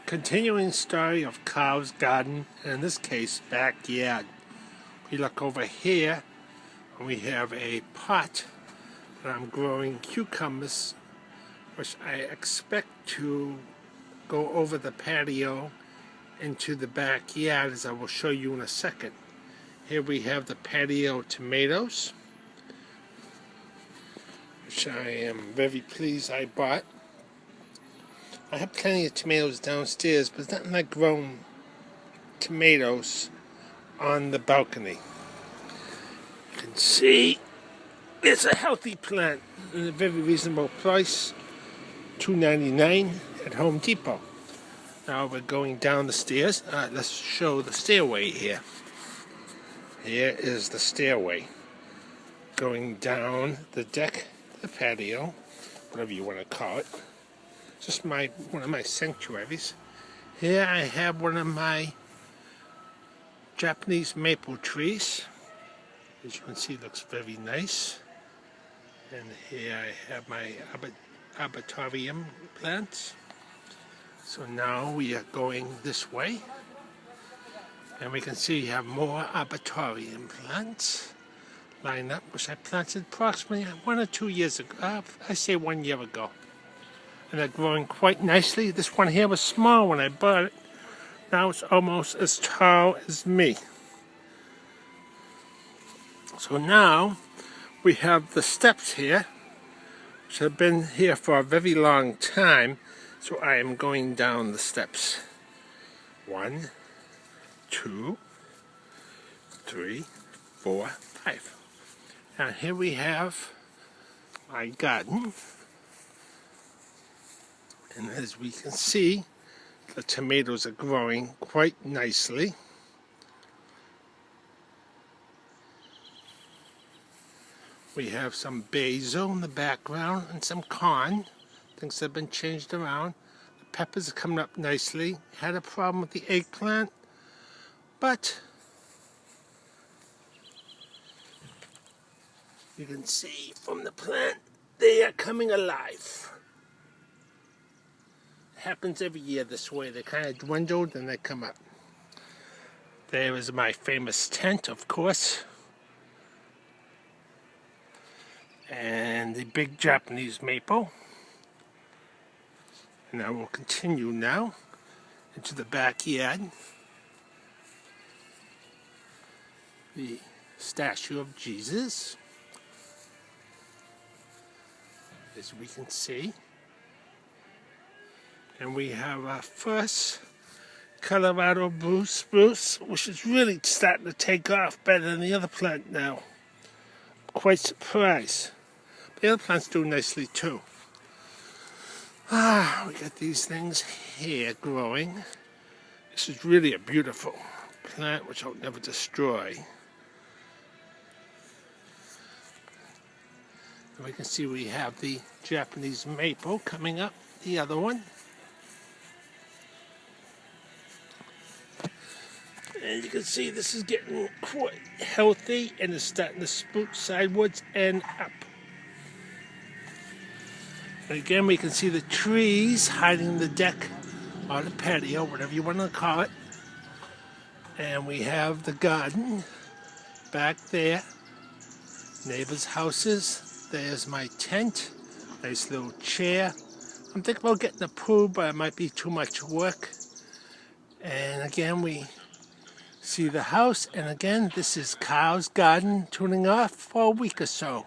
Continuing story of Carl's garden, and in this case, backyard. We look over here, and we have a pot that I'm growing cucumbers, which I expect to go over the patio into the backyard, as I will show you in a second. Here we have the patio tomatoes, which I am very pleased I bought. I have plenty of tomatoes downstairs, but it's not like growing tomatoes on the balcony. You can see it's a healthy plant at a very reasonable price, $2.99 at Home Depot. Now we're going down the stairs. Let's show the stairway here. Here is the stairway going down the deck, the patio, whatever you want to call it. Just one of my sanctuaries. Here I have one of my Japanese maple trees. As you can see, it looks very nice. And here I have my arboretum plants. So now we are going this way, and we can see you have more arboretum plants lined up, which I planted approximately 1 or 2 years ago. I say 1 year ago. And they're growing quite nicely. This one here was small when I bought it. Now it's almost as tall as me. So now we have the steps here, which have been here for a very long time. So I am going down the steps. 1, 2, 3, 4, 5. Now here we have my garden. And as we can see, the tomatoes are growing quite nicely. We have some basil in the background and some corn. Things have been changed around. The peppers are coming up nicely. Had a problem with the eggplant, but you can see from the plant they are coming alive. Happens every year this way. They kind of dwindled and they come up. There is my famous tent, of course, and the big Japanese maple. And I will continue now into the backyard. The statue of Jesus, as we can see. And we have our first Colorado blue spruce, which is really starting to take off better than the other plant now. I'm quite surprised. The other plants do nicely too. We got these things here growing. This is really a beautiful plant which I'll never destroy. And we can see we have the Japanese maple coming up, the other one. And you can see this is getting quite healthy and it's starting to sprout sideways and up. And again, we can see the trees hiding the deck or the patio, whatever you want to call it. And we have the garden back there. Neighbors' houses. There's my tent. Nice little chair. I'm thinking about getting a pool, but it might be too much work. And again, we see the house, and again, this is Carl's garden tuning off for a week or so.